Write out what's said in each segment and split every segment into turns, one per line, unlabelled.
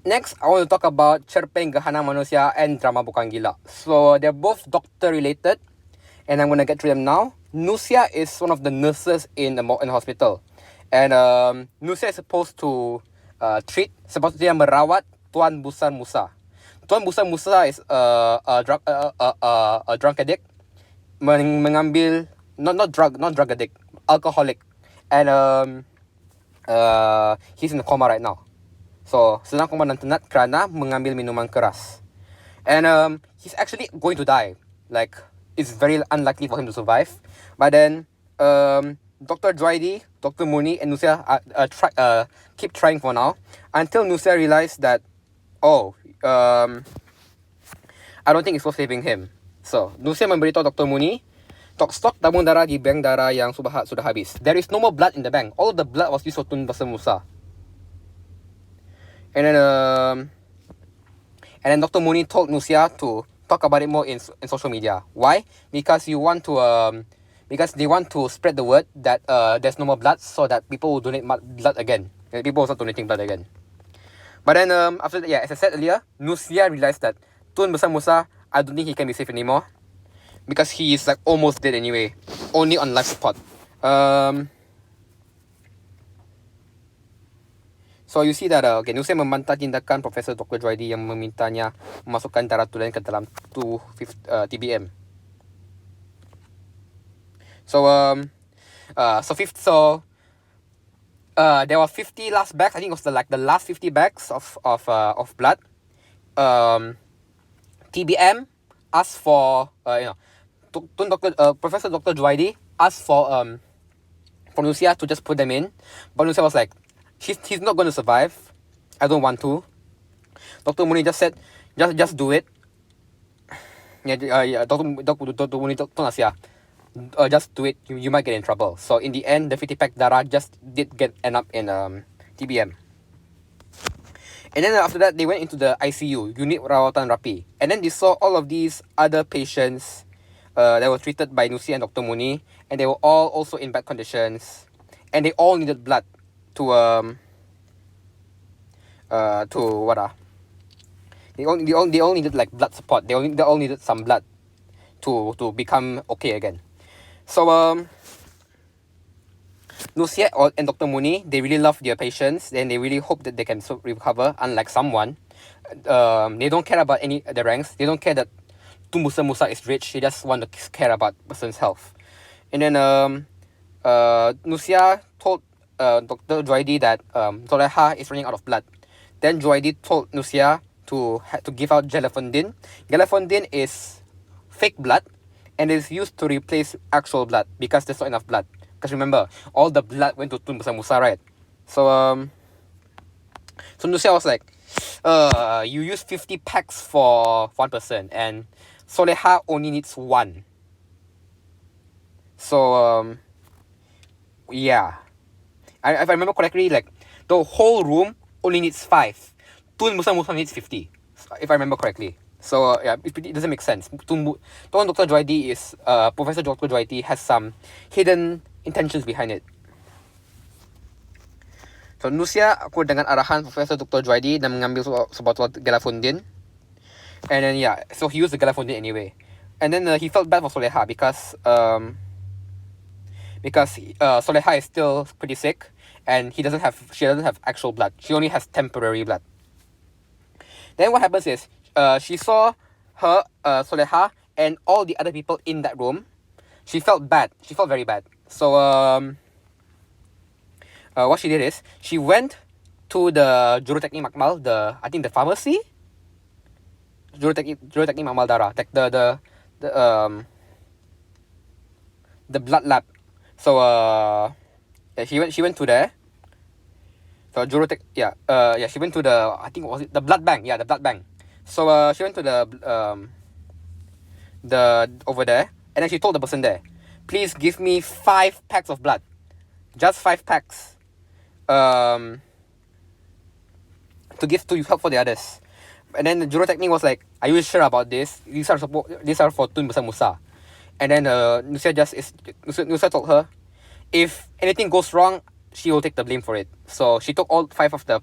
Next, I want to talk about Cerpen Gerhana Manusia and Drama Bukan Gila. So they're both doctor related, and I'm gonna get through them now. Nusia is one of the nurses in the hospital, and Nusia is supposed to dia merawat Tuan Busan Musa. Tuan Busan Musa is a drug addict, mengambil not drug addict, alcoholic, and he's in a coma right now. So sedang koma dan tenat kerana mengambil minuman keras, and he's actually going to die. Like, it's very unlikely for him to survive. But then Dr. Juaidi, Dr. Muni, and Nusia keep trying for now until Nusia realized that I don't think it's worth saving him. So Nusia memberitahu Dr. Muni, stok tabung darah di bank darah yang sudah habis. There is no more blood in the bank. All the blood was used for Tun Busan Musa. And then Dr. Muni told Nusia to talk about it more in social media. Why? Because they want to spread the word that there's no more blood, so that people will donate blood again. People will start donating blood again. But then after that, as I said earlier, Nusia realized that Tun Busan Musa, I don't think he can be safe anymore, because he is like almost dead anyway, only on life support. So you see that Nusia membantah tindakan Profesor Dr. Juaidi yang memintanya memasukkan darah tulen ke dalam TBM. So there were 50 last bags. I think it was the last 50 bags of blood. TBM asked for Professor Dr. Juaidi asked for Nusia to just put them in, but Nusia was like, he's not going to survive. I don't want to. Dr. Muni just said, just do it. Dr. Muni told Nusia, just do it. You might get in trouble. So in the end, the 50-pack darah just did end up in TBM. And then after that, they went into the ICU, unit rawatan rapi. And then they saw all of these other patients that were treated by Nusia and Dr. Muni, and they were all also in bad conditions, and they all needed blood to they all needed like blood support. They all needed some blood to become okay again. So Nusia and Dr. Muni, they really love their patients, and they really hope that they can recover. Unlike someone, they don't care about the ranks. They don't care that Tun Busan Musa is rich. They just want to care about person's health. And then Nusia told Dr. Juaidi that Zoleha is running out of blood. Then Juaidi told Nusia to give out gelafondin. Gelafondin is fake blood, and is used to replace actual blood because there's not enough blood. Because remember, all the blood went to Tun Busan Musa, right? So Nusia was like, you use 50 packs for one person, and Soleha only needs one. So yeah. If I remember correctly, like, the whole room only needs 5. Tun Busan Musa needs 50, if I remember correctly. So it doesn't make sense. Dr. Juaidi is Professor Dr. Juaidi has some hidden intentions behind it. So Nusia akut dengan arahan Profesor Dr. Juaidi dan mengambil sebotol gelafondin. And then so he used the gelafondin anyway. And then he felt bad for Soleha because Soleha is still pretty sick, and she doesn't have actual blood. She only has temporary blood. Then what happens is she saw her Soleha and all the other people in that room. She felt bad. She felt very bad. So what she did is she went to the Juruteknik Makmal, I think the pharmacy. Juruteknik Makmal Darah, like the blood lab. So she went to there. So she went to the, I think, was it the blood bank? Yeah, the blood bank. So she went to the over there, and then she told the person there, please give me 5 packs of blood, just 5 packs, to help for the others. And then the Jurotechnic was like, are you sure about this? These are for Tun Busan Musa. And then Nusia told her, if anything goes wrong, she will take the blame for it. So she took all 5 of the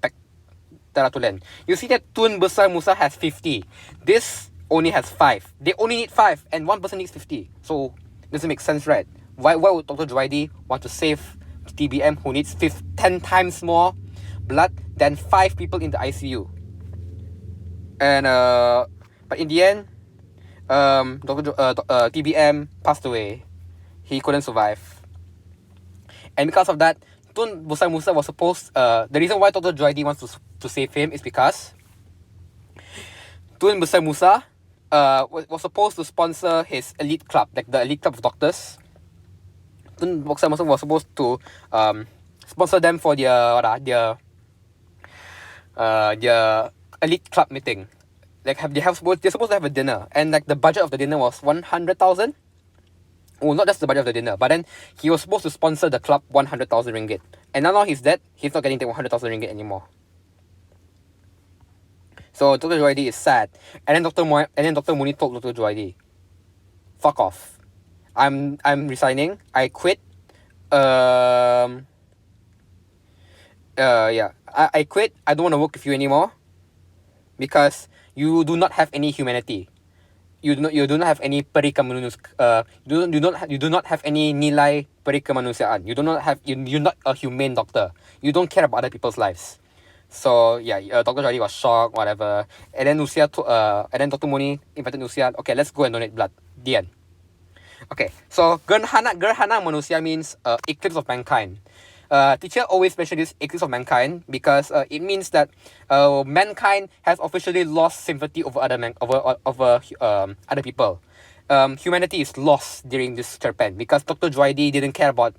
teratulen. You see that Tun Besar Musa has 50. This only has 5. They only need 5 and one person needs 50. So doesn't make sense, right? Why would Dr. Juaidi want to save TBM who needs 10 times more blood than 5 people in the ICU? And but in the end, TBM passed away. He couldn't survive. And because of that, Tun Besar Musa was supposed, the reason why Dr. Juaidi wants to save him is because Tun Besar Musa was supposed to sponsor his elite club, like the elite club of doctors. Tun Besar Musa was supposed to sponsor them for their elite club meeting. Like they're supposed to have a dinner, and like the budget of the dinner was 100,000. Well, not just the budget of the dinner, but then he was supposed to sponsor the club 100,000 ringgit. And now he's dead, he's not getting the 100,000 ringgit anymore. So Dr. Juaidi is sad. And then Dr. Muni told Dr. Juaidi, fuck off. I'm resigning. I quit. I quit. I don't want to work with you anymore because you do not have any humanity. You do not have any you do not have any nilai perikemanusiaan. You're not a humane doctor. You don't care about other people's lives. So yeah, Dr. Juaidi was shocked, whatever. And then Dr. Muni invited Nusia. Okay, let's go and donate blood. The end. Okay, so Gerhana Manusia means eclipse of mankind. Teacher always mention this eclipse of mankind because it means that mankind has officially lost sympathy over other people. Humanity is lost during this Cerpen because Dr. Juaidi didn't care about.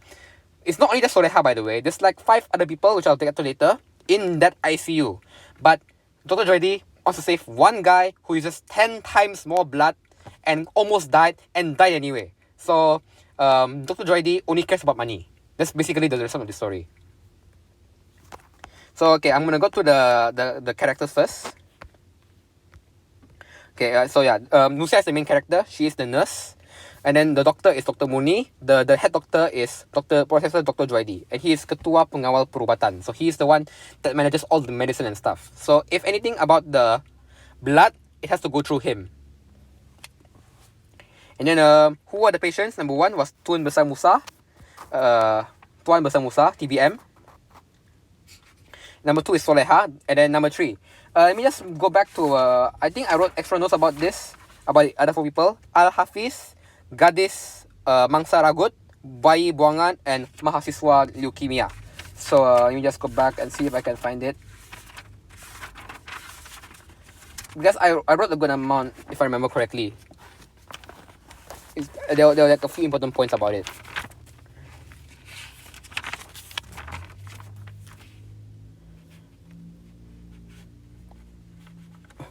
It's not only just Soleha, by the way. There's like 5 other people, which I'll get to later, in that ICU. But Dr. Juaidi wants to save one guy who uses 10 times more blood and almost died and died anyway. So Dr. Juaidi only cares about money. That's basically the rest of the story. So okay, I'm gonna go to the characters first. Okay, Nusia is the main character. She is the nurse, and then the doctor is Dr. Muni. The head doctor is Professor Dr. Juaidi, and he is Ketua Pengawal Perubatan. So he is the one that manages all the medicine and stuff. So if anything about the blood, it has to go through him. And then who are the patients? Number 1 was Tuan Besar Musa. Tuan Besar Musa, TBM. Number 2 is Soleha. And then number 3. Let me just go back to, I think I wrote extra notes about this, about the other 4 people. Al-Hafiz, Gadis, Mangsa Ragut, Bayi Buangan, and Mahasiswa Leukemia. So let me just go back and see if I can find it. Because I wrote a good amount, if I remember correctly. There were like a few important points about it.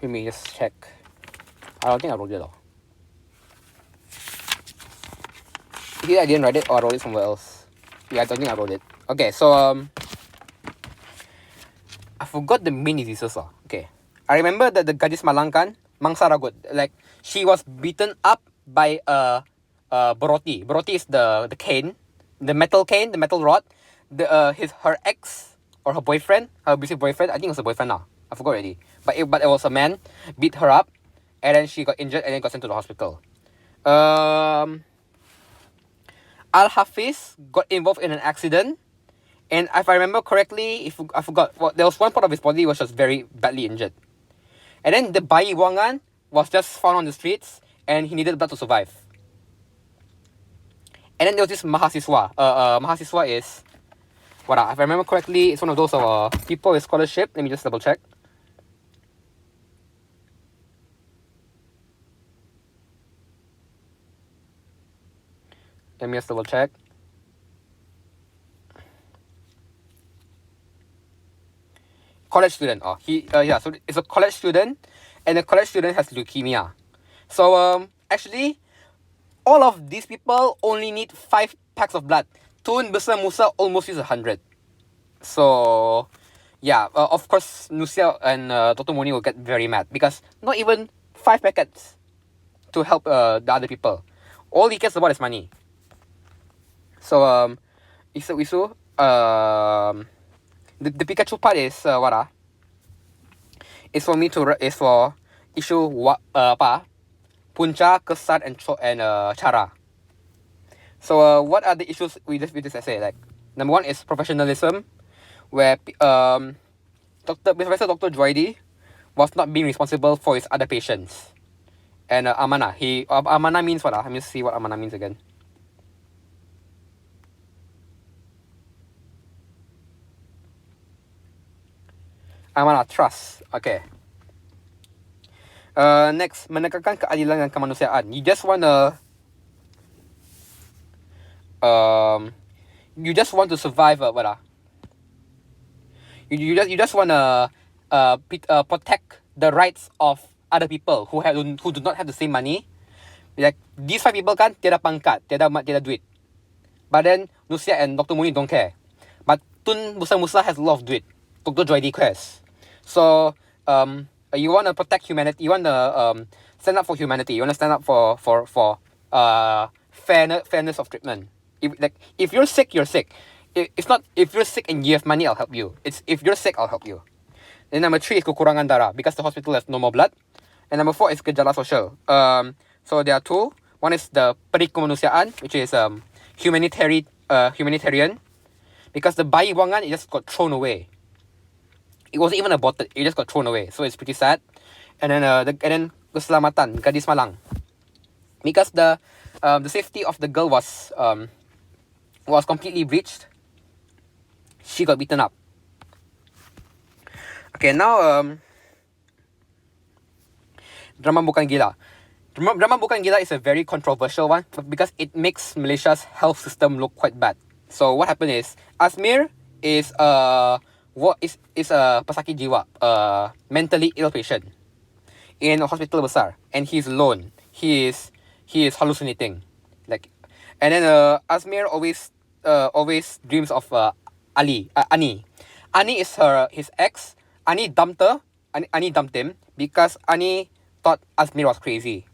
Let me just check. I don't think I wrote it though. Either I didn't write it or I wrote it somewhere else. Yeah, I don't think I wrote it. Okay, so I forgot the main diseases. Okay. I remember that the Gadis Malangkan, Mangsa Ragut, like she was beaten up by Boroti. Boroti is the cane, the metal cane, the metal rod. Her ex or her boyfriend, her abusive boyfriend, I think it was a boyfriend now. I forgot already. But it was a man, beat her up, and then she got injured and then got sent to the hospital. Al-Hafiz got involved in an accident, and if I remember correctly, I forgot, there was one part of his body which was very badly injured. And then the Bayi Wangan was just found on the streets, and he needed blood to survive. And then there was this Mahasiswa. Mahasiswa is, if I remember correctly, it's one of those people with scholarship. Let me just double check. Let me just double check. College student. So it's a college student, and the college student has leukemia. So actually, all of these people only need 5 packs of blood. Tun Besar Musa almost used 100. So yeah, of course Nusia and Dr. Muni will get very mad because not even 5 packets to help the other people. All he cares about is money. So the Pikachu part is is for issue punca, kesan, and cara. So what are the issues with this essay? Like, number one is professionalism, where Professor Dr. Juaidi was not being responsible for his other patients. And amanah. Amanah means what? Let me see what amanah means again. Amanah, trust. Okay. Next, menegakkan keadilan dan kemanusiaan. You just want to survive. You just want to protect the rights of other people who do not have the same money. Like these 5 people kan tiada pangkat, tiada duit. But then Nusia and Dr. Muni don't care. But Tun Musa has a lot of duit. Dr. Juaidi cares. So you want to protect humanity. You want to stand up for humanity. You want to stand up for fairness of treatment. If you're sick, you're sick. It's not if you're sick and you have money, I'll help you. It's if you're sick, I'll help you. Then number 3 is kekurangan darah because the hospital has no more blood. And number 4 is gejala social. So there are 2. One is the perikemanusiaan, which is humanitarian, because the bayi buangan, it just got thrown away. It wasn't even aborted; it just got thrown away. So it's pretty sad. And then keselamatan, gadis malang, because the safety of the girl was completely breached. She got beaten up. Okay, now drama bukan gila. Drama bukan gila is a very controversial one because it makes Malaysia's health system look quite bad. So what happened is Asmir is a pesakit jiwa, mentally ill patient in a hospital besar, and he's alone. He is hallucinating, and then Asmir always dreams of Ani. Ani is his ex. Ani dumped him because Ani thought Asmir was crazy.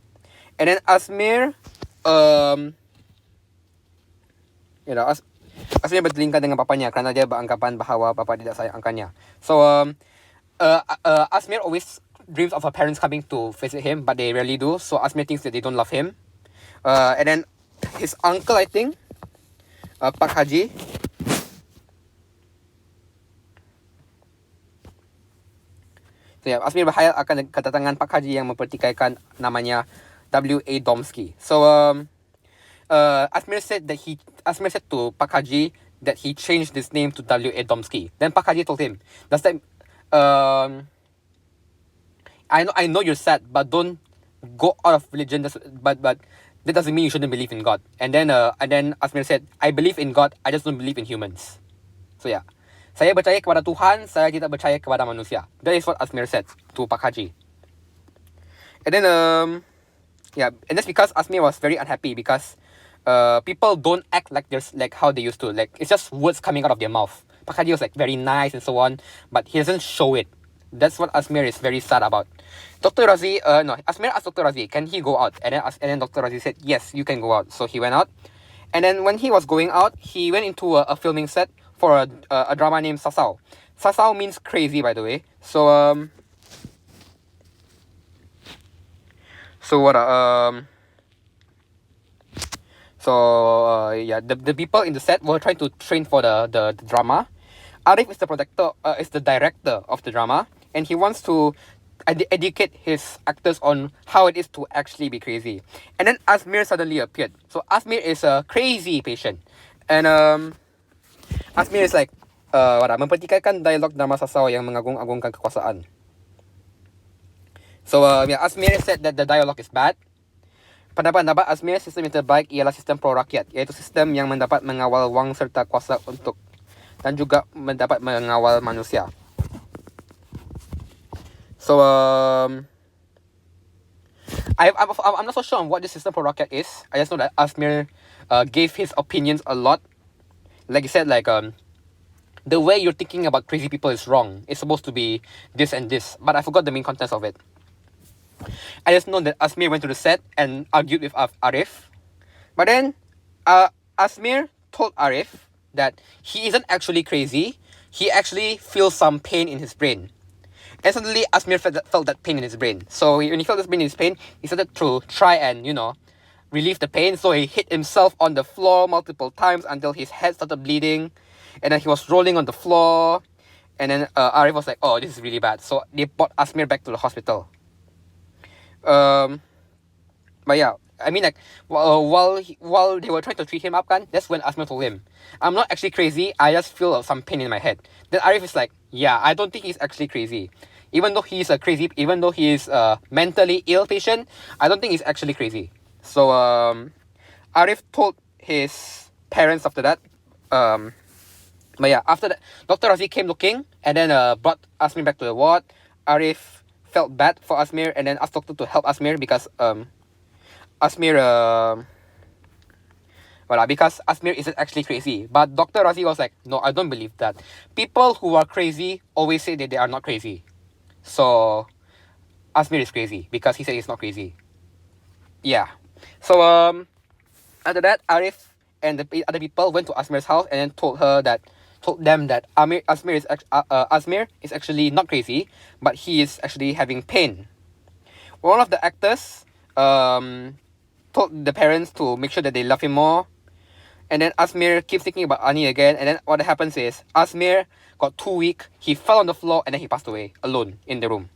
And then Asmir Asmir bertelingkar dengan papanya kerana dia beranggapan bahawa papa tidak sayangkannya. So Asmir always dreams of her parents coming to visit him, but they rarely do. So Asmir thinks that they don't love him. And then his uncle, I think, Pak Haji. So yeah, Asmir berhayal akan kedatangan Pak Haji yang mempertikaikan namanya W.A. Domsky. So Asmir said to Pak Haji that he changed his name to W.A. Domsky. Then Pak Haji told him, "Does that I know you're sad, but don't go out of religion. But that doesn't mean you shouldn't believe in God." And then Asmir said, "I believe in God, I just don't believe in humans." So yeah, saya percaya kepada Tuhan, saya tidak percaya kepada manusia. That is what Asmir said to Pak Haji. And then and that's because Asmir was very unhappy because people don't act like how they used to. Like it's just words coming out of their mouth. Pak Haji was very nice and so on, but he doesn't show it. That's what Asmir is very sad about. Asmir asked Dr. Razi, can he go out? And then Dr. Razi said, yes, you can go out. So he went out. And then when he was going out, he went into a filming set for a drama named Sasau. Sasau means crazy, by the way. So the people in the set were trying to train for the drama. Arif is the director of the drama, and he wants to educate his actors on how it is to actually be crazy. And then Asmir suddenly appeared. So Asmir is a crazy patient, and Asmir is mempertikaikan dialog drama Sasau yang mengagung-agungkan kekuasaan. So Asmir said that the dialogue is bad. Pendapat Asmir, sistem yang terbaik ialah sistem pro-rakyat, iaitu sistem yang mendapat mengawal wang serta kuasa dan juga mendapat mengawal manusia. So I'm not so sure on what this system pro-rakyat is. I just know that Asmir gave his opinions a lot. Like he said, the way you're thinking about crazy people is wrong. It's supposed to be this and this, but I forgot the main contents of it. I just know that Asmir went to the set and argued with Arif. But then Asmir told Arif that he isn't actually crazy. He actually feels some pain in his brain. And suddenly Asmir felt that pain in his brain. So when he felt this pain in his pain, he started to try and, relieve the pain. So he hit himself on the floor multiple times until his head started bleeding. And then he was rolling on the floor. And then Arif was like, oh, this is really bad. So they brought Asmir back to the hospital. But yeah, I mean, like, while they were trying to treat him up, that's when Asmir told him, I'm not actually crazy, I just feel some pain in my head. Then Arif is like, yeah, I don't think he's actually crazy. Even though he is a mentally ill patient, I don't think he's actually crazy. So Arif told his parents after that. But yeah, after that, Dr. Razi came looking and then brought Asmir back to the ward. Arif felt bad for Asmir and then asked doctor to help Asmir because Asmir isn't actually crazy. But Dr. Razi was like, no, I don't believe that. People who are crazy always say that they are not crazy. So Asmir is crazy because he said he's not crazy. Yeah. So after that, Arif and the other people went to Asmir's house and then told them that Asmir is actually not crazy, but he is actually having pain. One of the actors told the parents to make sure that they love him more. And then Asmir keeps thinking about Ani again. And then what happens is Asmir got too weak. He fell on the floor and then he passed away alone in the room.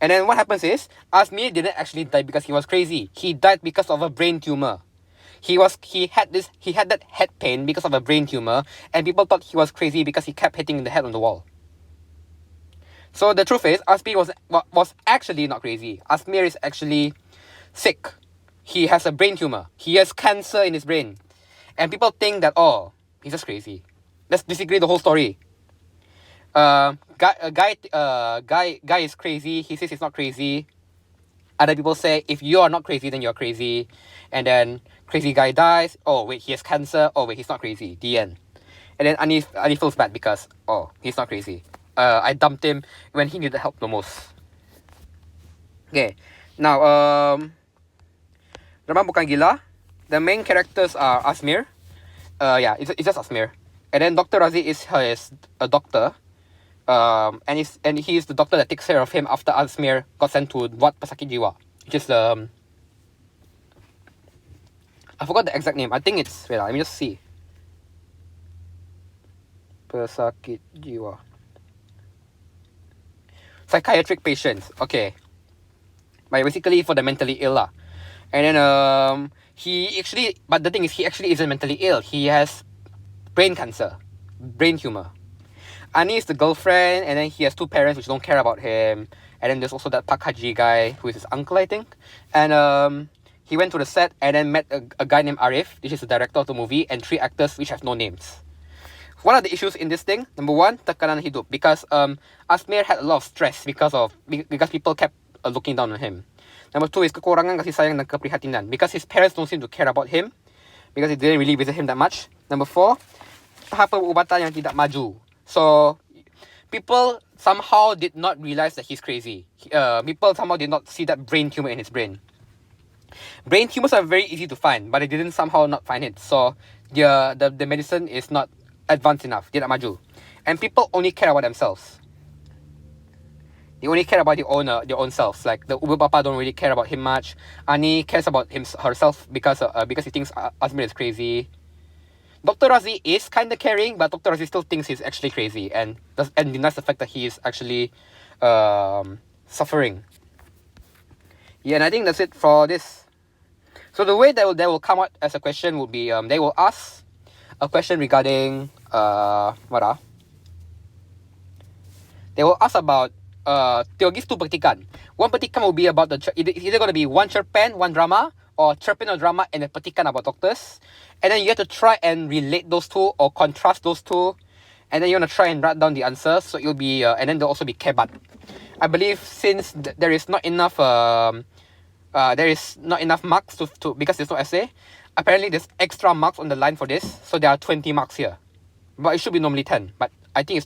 And then what happens is Asmir didn't actually die because he was crazy. He died because of a brain tumor. He had that head pain because of a brain tumor, and people thought he was crazy because he kept hitting the head on the wall. So the truth is, Asmir was actually not crazy. Asmir is actually sick. He has a brain tumor. He has cancer in his brain. And people think that, oh, he's just crazy. That's basically the whole story. Guy is crazy. He says he's not crazy. Other people say, if you are not crazy, then you're crazy. And then crazy guy dies. Oh, wait, he has cancer. Oh, wait, he's not crazy. The end. And then Ani feels bad because, oh, he's not crazy. I dumped him when he needed help the most. Okay. Now, Drama Bukan Gila. The main characters are Asmir. Yeah, it's just Asmir. And then Dr. Razi is a doctor. And he's the doctor that takes care of him after Asmir got sent to Wat Pesakit Jiwa, which is I forgot the exact name. I think it's, wait, let me just see. Pesakit Jiwa. Psychiatric patients. Okay. But basically for the mentally ill lah. And then but the thing is, he actually isn't mentally ill. He has brain cancer, brain tumor. Ani is the girlfriend, and then he has two parents which don't care about him. And then there's also that Pak Haji guy who is his uncle, I think. And he went to the set and then met a guy named Arif, which is the director of the movie, and three actors which have no names. What are the issues in this thing? Number one, tekanan hidup, because Asmir had a lot of stress because people kept looking down on him. Number two is kekurangan kasih sayang dan keprihatinan, because his parents don't seem to care about him, because they didn't really visit him that much. Number four, tahap perubatan yang tidak maju. So people somehow did not realize that he's crazy. People somehow did not see that brain tumor in his brain. Brain tumors are very easy to find, but they didn't somehow not find it. So the medicine is not advanced enough. Tidak maju. And people only care about themselves. They only care about their own selves. Like the Uber Papa don't really care about him much. Ani cares about herself because he thinks Asmir is crazy. Dr. Razi is kind of caring, but Dr. Razi still thinks he's actually crazy and denies the fact that he is actually suffering. Yeah, and I think that's it for this. So the way that will come out as a question would be they will ask a question regarding They will ask about they'll give two petikan. One petikan will be about it's either going to be one cerpen, one drama, or cerpen or drama and a petikan about doctors. And then you have to try and relate those two or contrast those two. And then you want to try and write down the answer. So it'll be and then there'll also be kebat. I believe since there is not enough marks to because there's no essay. Apparently there's extra marks on the line for this, so there are 20 marks here. But it should be normally 10. But I think it's